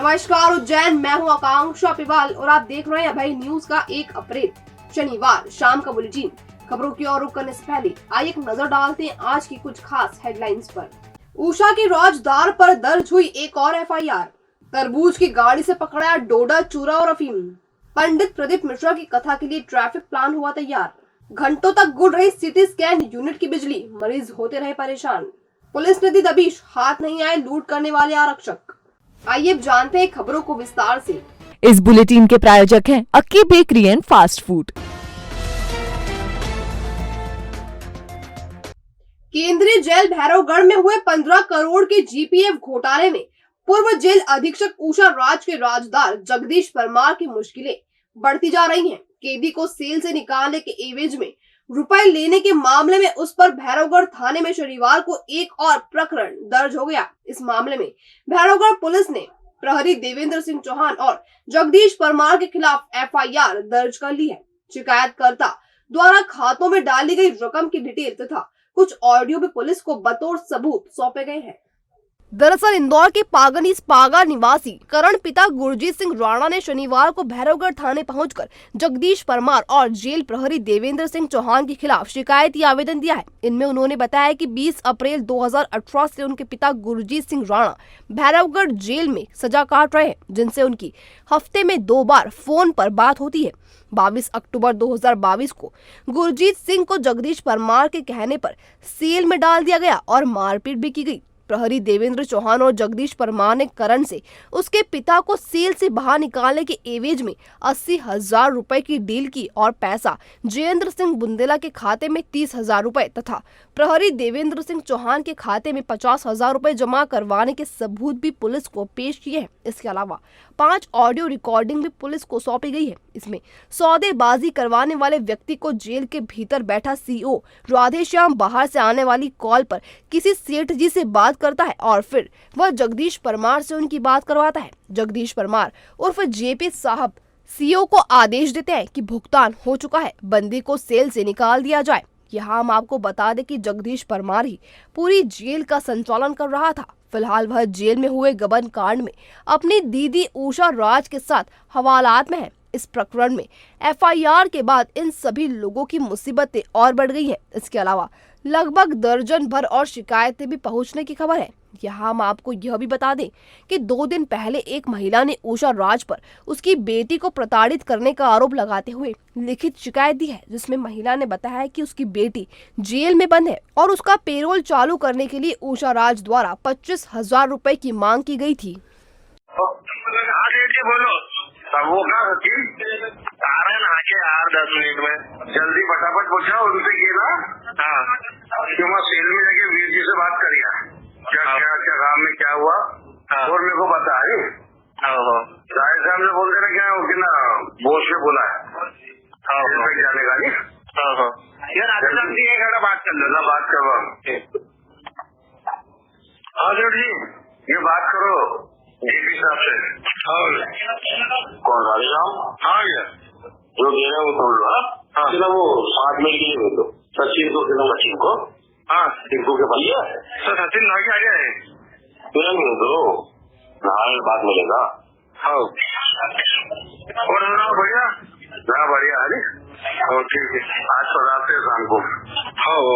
नमस्कार उज्जैन, मैं हूं आकांक्षा पिवाल और आप देख रहे हैं अभय न्यूज का 1 अप्रैल शनिवार शाम का बुलेटिन। खबरों की ओर रुख करने से पहले आइए एक नजर डालते हैं आज की कुछ खास हेडलाइंस पर। उषा की राजदार पर दर्ज हुई एक और एफआईआर। तरबूज की गाड़ी से पकड़ा डोडा, चूरा और अफीम। पंडित प्रदीप मिश्रा की कथा के लिए ट्रैफिक प्लान हुआ तैयार। घंटों तक गुड़ रही सीटी स्कैन यूनिट की बिजली, मरीज होते रहे परेशान। पुलिस ने दी दबिश, हाथ नहीं आए लूट करने वाले आरक्षक। आइए अब जानते हैं खबरों को विस्तार से। इस बुलेटिन के प्रायोजक हैं अक्की बेकरी एंड फास्ट फूड। केंद्रीय जेल भैरवगढ़ में हुए 15 करोड़ के जीपीएफ घोटाले में पूर्व जेल अधीक्षक उषा राज के राजदार जगदीश परमार की मुश्किलें बढ़ती जा रही हैं। कैदी को सेल से निकालने के एवज में रुपए लेने के मामले में उस पर भैरवगढ़ थाने में शनिवार को एक और प्रकरण दर्ज हो गया। इस मामले में भैरवगढ़ पुलिस ने प्रहरी देवेंद्र सिंह चौहान और जगदीश परमार के खिलाफ एफआईआर दर्ज कर ली है। शिकायतकर्ता द्वारा खातों में डाली गई रकम की डिटेल तथा कुछ ऑडियो भी पुलिस को बतौर सबूत सौंपे गए हैं। दरअसल इंदौर के पागा निवासी करण पिता गुरजीत सिंह राणा ने शनिवार को भैरवगढ़ थाने पहुंचकर जगदीश परमार और जेल प्रहरी देवेंद्र सिंह चौहान के खिलाफ शिकायती आवेदन दिया है। इनमें उन्होंने बताया कि 20 अप्रैल 2018 से उनके पिता गुरजीत सिंह राणा भैरवगढ़ जेल में सजा काट रहे हैं, जिनसे उनकी हफ्ते में 2 बार फोन पर बात होती है। 22 अक्टूबर 2022 को गुरजीत सिंह को जगदीश परमार के कहने पर सेल में डाल दिया गया और मारपीट भी की गई। प्रहरी देवेंद्र चौहान और जगदीश परमार ने करण से उसके पिता को सेल से बाहर निकालने के एवज में 80,000 रुपए की डील की और पैसा जयेंद्र सिंह बुंदेला के खाते में 30,000 रुपए तथा प्रहरी देवेंद्र सिंह चौहान के खाते में 50,000 रुपए जमा करवाने के सबूत भी पुलिस को पेश किए हैं। इसके अलावा 5 ऑडियो रिकॉर्डिंग भी पुलिस को सौंपी गई है। इसमें सौदेबाजी करवाने वाले व्यक्ति को जेल के भीतर बैठा सीओ राधेश्याम बाहर से आने वाली कॉल पर किसी सेठ जी से बात करता है और फिर वह जगदीश परमार से उनकी बात करवाता है। जगदीश परमार उर्फ जेपी साहब सीओ को आदेश देते हैं कि भुगतान हो चुका है, बंदी को सेल से निकाल दिया जाए। यहाँ हम आपको बता दें कि जगदीश परमार ही पूरी जेल का संचालन कर रहा था। फिलहाल वह जेल में हुए गबन कांड में अपनी दीदी उषा राज के साथ हवालात में है। इस प्रकरण में एफआईआर के बाद इन सभी लोगों की मुसीबतें और बढ़ गई है। इसके अलावा लगभग दर्जन भर और शिकायतें भी पहुंचने की खबर है। यहाँ हम आपको यह भी बता दें कि 2 दिन पहले एक महिला ने उषा राज पर उसकी बेटी को प्रताड़ित करने का आरोप लगाते हुए लिखित शिकायत दी है, जिसमें महिला ने बताया है कि उसकी बेटी जेल में बंद है और उसका पेरोल चालू करने के लिए उषा राज द्वारा 25,000 रुपए की मांग की गई थी। यार 10 मिनट में जल्दी फटाफट पूछा उनसे की ना। हाँ, सेल में जाके वीर जी से बात करिए, क्या क्या क्या काम में क्या हुआ और मेरे को बता रही। साहिब साहब से बोल देना क्या कि ना बोस से बोला है जाने का नहीं। यार बात कर लो ना, बात करो। हाँ जी, ये बात करो जेपी साहब से। कौन राधेश्याम? हाँ यार, जो दे रहे वो तोड़ लो। हाँ, वो 7 मिनट के लिए दे दो। सचिन को देना, मशीन को। हाँ, टिंकू के भैया सर सचिन ना क्या आ जाए तुरंत दे दो, नारायण बात मिलेगा। हाँ, और भैया ना बढ़िया है। ठीक है, आज तो रात से शाम को। हाँ,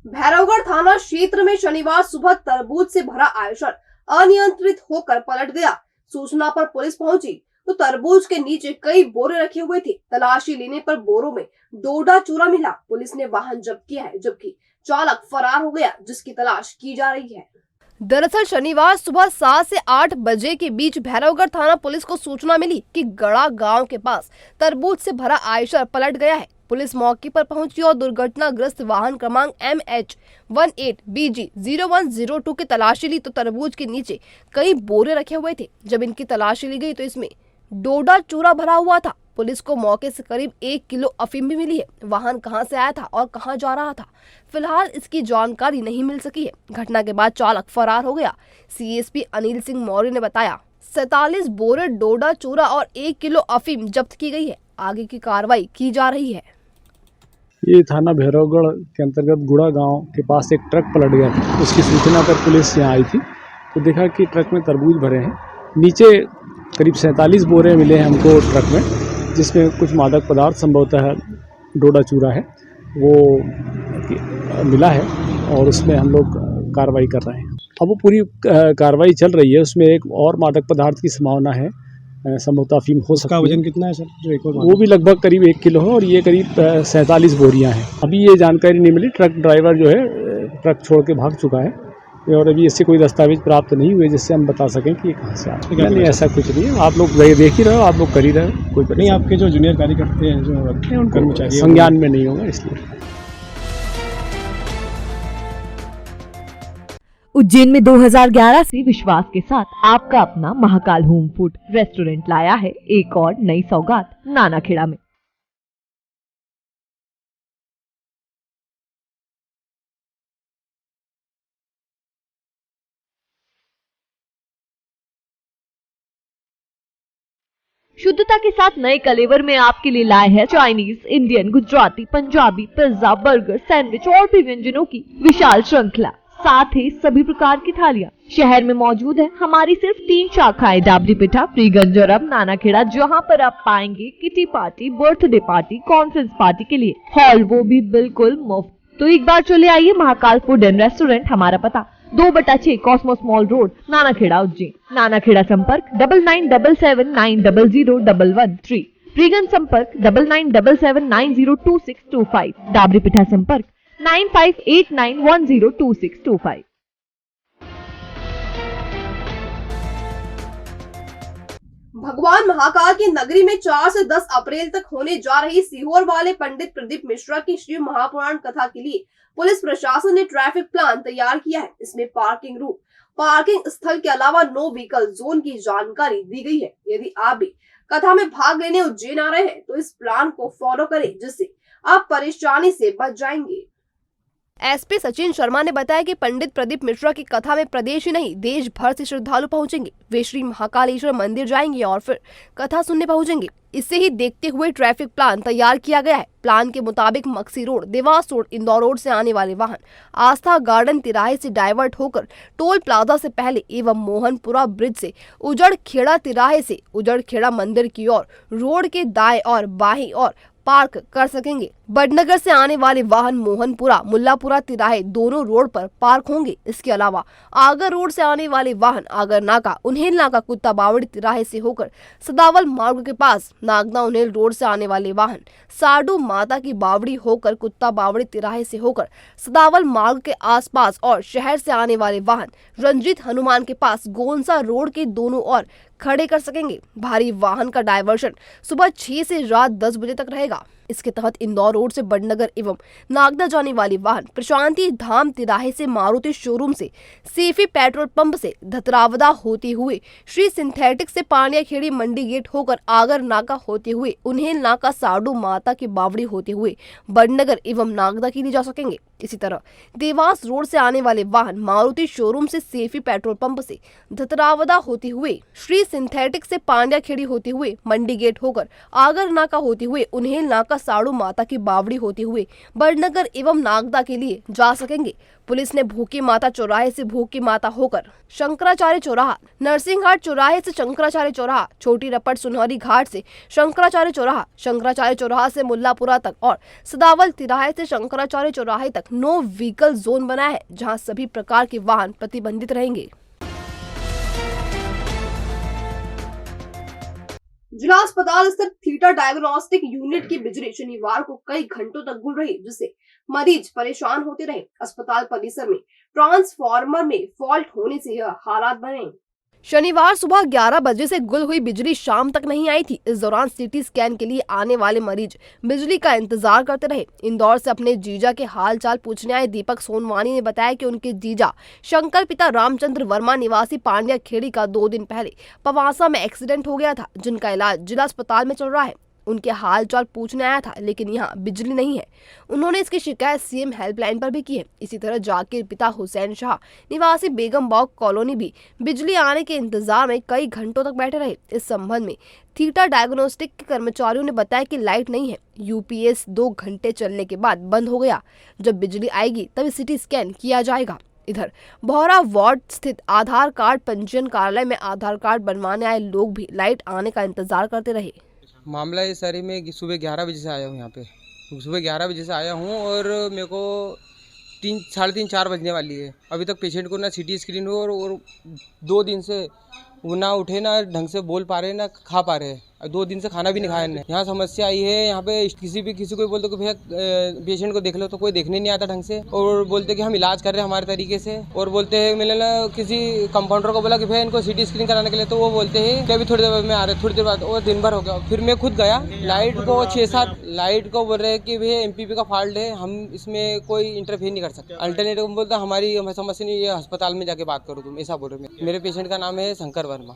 भैरवगढ़ थाना क्षेत्र में शनिवार सुबह तरबूज से भरा आयशर अनियंत्रित होकर पलट गया। सूचना पर पुलिस पहुंची तो तरबूज के नीचे कई बोरे रखे हुए थे। तलाशी लेने पर बोरों में डोडा चूरा मिला। पुलिस ने वाहन जब्त किया है, जबकि चालक फरार हो गया, जिसकी तलाश की जा रही है। दरअसल शनिवार सुबह 7 से 8 बजे के बीच भैरवगढ़ थाना पुलिस को सूचना मिली कि गड़ा गांव के पास तरबूज से भरा आयशर पलट गया है। पुलिस मौके पर पहुंची और दुर्घटनाग्रस्त वाहन क्रमांक MH18BG0102 की तलाशी ली तो तरबूज के नीचे कई बोरे रखे हुए थे। जब इनकी तलाशी ली गई तो इसमें डोडा चूरा भरा हुआ था। पुलिस को मौके से करीब 1 किलो अफीम भी मिली है। वाहन कहां से आया था और कहां जा रहा था, फिलहाल इसकी जानकारी नहीं मिल सकी है। घटना के बाद चालक फरार हो गया। सीएसपी अनिल सिंह मौर्य ने बताया 47 बोरे डोडा चूरा और 1 किलो अफीम जब्त की गई है। आगे की कार्रवाई की जा रही है। ये थाना भैरवगढ़ के अंतर्गत गुड़ा गांव के पास एक ट्रक पलट गया था। उसकी सूचना पर पुलिस यहाँ आई थी तो देखा कि ट्रक में तरबूज भरे हैं। नीचे करीब 47 बोरे मिले हैं हमको ट्रक में, जिसमें कुछ मादक पदार्थ संभवतः डोडा चूरा है वो मिला है और उसमें हम लोग कार्रवाई कर रहे हैं। अब वो पूरी कार्रवाई चल रही है। उसमें एक और मादक पदार्थ की संभावना है, संभवतः अफीम हो सकता है। वजन कितना है सर? जो एक और वो भी लगभग करीब 1 किलो है और ये करीब 47 बोरियां हैं। अभी ये जानकारी नहीं मिली। ट्रक ड्राइवर जो है ट्रक छोड़ के भाग चुका है और अभी इससे कोई दस्तावेज प्राप्त नहीं हुए जिससे हम बता सकें कि ये कहाँ से आया है। नहीं, ऐसा कुछ नहीं है। आप लोग देख ही रहे हो, आप लोग कर ही रहे हो। कोई नहीं, आपके जो जूनियर कार्यकर्ता हैं जो रखते हैं उनका कर्मचारी संज्ञान में नहीं होगा इसलिए। उज्जैन में 2011 से विश्वास के साथ आपका अपना महाकाल होम फूड रेस्टोरेंट लाया है एक और नई सौगात नानाखेड़ा में। शुद्धता के साथ नए कलेवर में आपके लिए लाए हैं Chinese, Indian, Gujarati, Punjabi, pizza, burger, sandwich और भी व्यंजनों की विशाल श्रृंखला, साथ ही सभी प्रकार की थालियां। शहर में मौजूद है हमारी सिर्फ 3 शाखाएं, डाबरीपिठा, फ्रीगंज और अब नानाखेड़ा, जहां पर आप पाएंगे kitty party, birthday party, conference party के लिए हॉल, वो भी बिल्कुल मुफ्त। तो एक बार चले आइए महाकाल फूड एंड रेस्टोरेंट। हमारा पता 2/6 Cosmos mall road, Nanakheda, Ujjain. Nanakheda संपर्क 9977900113। फ्रीगंज संपर्क 9977902625। डाबरीपिठा संपर्क 9589102625। भगवान महाकाल की नगरी में 4 से 10 अप्रैल तक होने जा रही सीहोर वाले पंडित प्रदीप मिश्रा की शिव महापुराण कथा के लिए पुलिस प्रशासन ने ट्रैफिक प्लान तैयार किया है। इसमें पार्किंग रूट, पार्किंग स्थल के अलावा नो व्हीकल जोन की जानकारी दी गई है। यदि आप भी कथा में भाग लेने उज्जैन आ रहे हैं तो इस प्लान को फॉलो करें, जिससे आप परेशानी से बच जाएंगे। एसपी सचिन शर्मा ने बताया कि पंडित प्रदीप मिश्रा की कथा में प्रदेश ही नहीं देश भर से श्रद्धालु पहुंचेंगे। वे श्री महाकालेश्वर मंदिर जाएंगे और फिर कथा सुनने पहुंचेंगे। इससे ही देखते हुए ट्रैफिक प्लान तैयार किया गया है। प्लान के मुताबिक Maksi road, Dewas road, Indore road से आने वाले वाहन आस्था गार्डन तिराहे से डाइवर्ट होकर टोल प्लाजा से पहले एवं मोहनपुरा ब्रिज से उजड़ खेड़ा तिराहे से उजड़ खेड़ा मंदिर की ओर रोड के दाएं और बाएं और पार्क कर सकेंगे। बड़नगर से आने वाले वाहन मोहनपुरा, मुल्लापुरा तिराहे दोनों रोड पर पार्क होंगे। इसके अलावा आगर रोड से आने वाले वाहन आगर नाका, उन्हेल नाका, कुत्ता बावड़ी तिराहे से होकर सदावल मार्ग के पास, नागदा उन्हेल रोड से आने वाले वाहन साडू माता की बावड़ी होकर कुत्ता बावड़ी तिराहे से होकर सदावल मार्ग के आसपास और शहर से आने वाले वाहन रंजीत हनुमान के पास गोंसा रोड के दोनों ओर खड़े कर सकेंगे। भारी वाहन का डायवर्शन सुबह 6 से रात 10 बजे तक रहेगा। इसके तहत इंदौर रोड से बड़नगर एवं नागदा जाने वाली वाहन प्रशांति धाम तिराहे से मारुति शोरूम से सेफी पेट्रोल पंप से धतरावदा होते हुए श्री सिंथेटिक से पानिया खेड़ी मंडी गेट होकर आगर नाका होते हुए उन्हेल नाका साडू माता की बावड़ी होते हुए बड़नगर एवं नागदा के लिए जा सकेंगे। इसी तरह देवास रोड से आने वाले वाहन मारुति शोरूम से सेफी पेट्रोल पंप से धतरावदा होते हुए श्री सिंथेटिक से पांड्या खेड़ी होते हुए मंडी गेट होकर आगर नाका होते हुए उन्हेल नाका साडू माता की बावड़ी होते हुए बड़नगर एवं नागदा के लिए जा सकेंगे। पुलिस ने भूखी माता चौराहे से भूखी माता होकर शंकराचार्य चौराहा, नरसिंहघाट चौराहे से शंकराचार्य चौराहा, छोटी रपट सुनहरी घाट से शंकराचार्य चौराहा, शंकराचार्य चौराहा से मुल्लापुरा तक और सदावल तिराहे से शंकराचार्य चौराहे तक नो व्हीकल जोन बनाया है, जहां सभी प्रकार के वाहन प्रतिबंधित रहेंगे। जिला अस्पताल स्थित थीटा डायग्नोस्टिक यूनिट की बिजली शनिवार को कई घंटों तक गुल रही, जिससे मरीज परेशान होते रहे। अस्पताल परिसर में ट्रांसफार्मर में फॉल्ट होने से यह हालात बने। शनिवार सुबह 11 बजे से गुल हुई बिजली शाम तक नहीं आई थी। इस दौरान सीटी स्कैन के लिए आने वाले मरीज बिजली का इंतजार करते रहे। इंदौर से अपने जीजा के हालचाल पूछने आए दीपक सोनवानी ने बताया कि उनके जीजा शंकर पिता रामचंद्र वर्मा निवासी पांड्या खेड़ी का 2 दिन पहले पवासा में एक्सीडेंट हो गया था, जिनका इलाज जिला अस्पताल में चल रहा है। उनके हाल चाल पूछने आया था, लेकिन यहाँ बिजली नहीं है। उन्होंने इसकी शिकायत सीएम हेल्पलाइन पर भी की है। इसी तरह जाकिर पिता हुसैन शाह निवासी बेगम बाग कॉलोनी भी बिजली आने के इंतजार में कई घंटों तक बैठे रहे। इस संबंध में थीटा डायग्नोस्टिक के कर्मचारियों ने बताया कि लाइट नहीं है। यूपीएस 2 घंटे चलने के बाद बंद हो गया। जब बिजली आएगी तब सिटी स्कैन किया जाएगा। इधर बहरा वार्ड स्थित आधार कार्ड पंजीयन कार्यालय में आधार कार्ड बनवाने आए लोग भी लाइट आने का इंतजार करते रहे। मामला ये सर मैं सुबह 11 बजे से आया हूँ यहाँ पे। सुबह 11 बजे से आया हूँ और मेरे को 3-4 बजने वाली है। अभी तक पेशेंट को ना सीटी स्क्रीन हो और 2 दिन से वो ना उठे, ना ढंग से बोल पा रहे, ना खा पा रहे। 2 दिन से खाना भी नहीं खाया इन्हें। यहाँ समस्या आई है, यहाँ पे किसी को बोलते कि भैया पेशेंट को देख लो, तो कोई देखने नहीं आता ढंग से, और बोलते कि हम इलाज कर रहे हैं हमारे तरीके से। और बोलते हैं मैंने ना किसी कंपाउंडर को बोला कि भैया इनको सीटी स्क्रीन कराने के लिए, तो वो बोलते हैं कि अभी थोड़ी देर में आ रहे, थोड़ी देर बाद। और दिन भर हो गया। फिर मैं खुद गया, लाइट को 6-7 लाइट को बोल रहे हैं कि भैया MPP का फॉल्ट है, हम इसमें कोई इंटरफेयर नहीं कर सकते। अल्टरनेटिव बोलता हमारी समस्या नहीं, ये अस्पताल में जाके बात करो तुम, ऐसा बोल रहे। मेरे पेशेंट का नाम है शंकर वर्मा।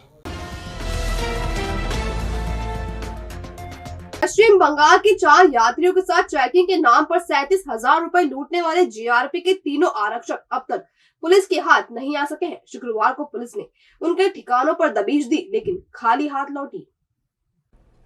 पश्चिम बंगाल के 4 यात्रियों के साथ ट्रैकिंग के नाम पर 37,000 रुपए लूटने वाले जीआरपी के तीनों आरक्षक अब तक पुलिस के हाथ नहीं आ सके हैं। शुक्रवार को पुलिस ने उनके ठिकानों पर दबिश दी, लेकिन खाली हाथ लौटी।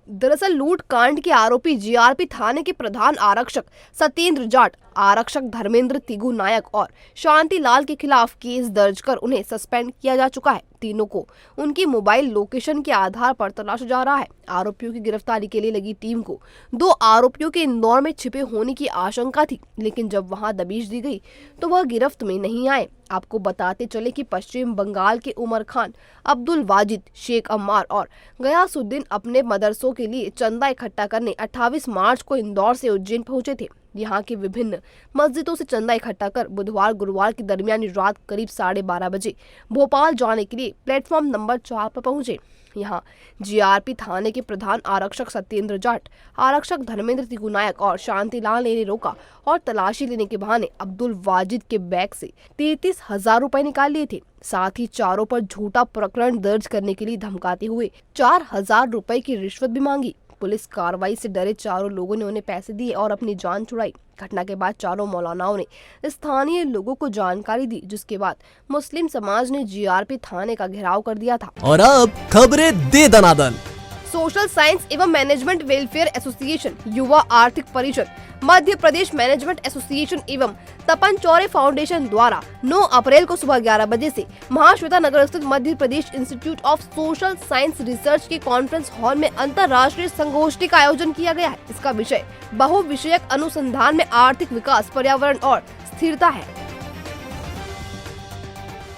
दरअसल लूट कांड के आरोपी जीआरपी थाने के प्रधान आरक्षक सत्येंद्र जाट, आरक्षक धर्मेंद्र तिगु नायक और शांति लाल के खिलाफ केस दर्ज कर उन्हें सस्पेंड किया जा चुका है। तीनों को उनकी मोबाइल लोकेशन के आधार पर तलाशा जा रहा है। आरोपियों की गिरफ्तारी के लिए लगी टीम को 2 आरोपियों के इंदौर में छिपे होने की आशंका थी, लेकिन जब वहां दबिश दी गई तो वह गिरफ्त में नहीं आए। आपको बताते चले कि पश्चिम बंगाल के उमर खान, अब्दुल वाजिद, शेख अम्मार और गयासुद्दीन अपने मदरसों के लिए चंदा इकट्ठा करने 28 मार्च को इंदौर से उज्जैन पहुंचे थे। यहाँ की विभिन्न मस्जिदों से चंदा इकट्ठा कर बुधवार गुरुवार की दरमियानी रात करीब 12:30 बजे भोपाल जाने के लिए प्लेटफॉर्म नंबर 4 पर पहुंचे। यहाँ जीआरपी थाने के प्रधान आरक्षक सत्येंद्र जाट, आरक्षक धर्मेंद्र तिगु नायक और शांतिलाल ने रोका और तलाशी लेने के बहाने अब्दुल वाजिद के बैग से 33,000 रुपए निकाल लिए थे। साथ ही चारों पर झूठा प्रकरण दर्ज करने के लिए धमकाते हुए 4,000 रुपए की रिश्वत भी मांगी। पुलिस कार्रवाई से डरे चारों लोगों ने उन्हें पैसे दिए और अपनी जान छुड़ाई। घटना के बाद चारों मौलानाओं ने स्थानीय लोगों को जानकारी दी, जिसके बाद मुस्लिम समाज ने जीआरपी थाने का घेराव कर दिया था। और अब खबरें दे दनादन। सोशल साइंस एवं मैनेजमेंट वेलफेयर एसोसिएशन, युवा आर्थिक परिषद, मध्य प्रदेश मैनेजमेंट एसोसिएशन एवं तपन चौरे फाउंडेशन द्वारा 9 अप्रैल को सुबह 11 बजे से महाश्वेता नगर स्थित Madhya Pradesh institute of social science research के कॉन्फ्रेंस हॉल में अंतर्राष्ट्रीय संगोष्ठी का आयोजन किया गया है। इसका विषय बहुविषयक अनुसंधान में आर्थिक विकास, पर्यावरण और स्थिरता है।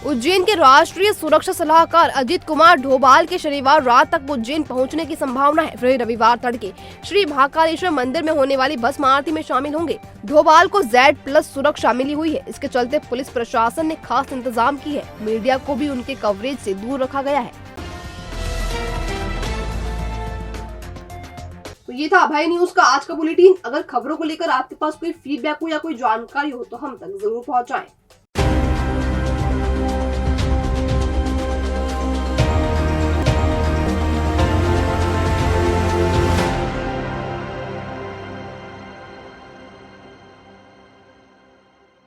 उज्जैन के राष्ट्रीय सुरक्षा सलाहकार अजीत कुमार डोभाल के शनिवार रात तक उज्जैन पहुंचने की संभावना है। वे रविवार तड़के श्री महाकालेश्वर मंदिर में होने वाली भस्म आरती में शामिल होंगे। डोभाल को Z+ सुरक्षा मिली हुई है। इसके चलते पुलिस प्रशासन ने खास इंतजाम की है। मीडिया को भी उनके कवरेज से दूर रखा गया है। तो ये था अभय न्यूज का आज का बुलेटिन। अगर खबरों को लेकर आपके पास कोई फीडबैक हो या कोई जानकारी हो तो हम तक जरूर पहुँचाएं।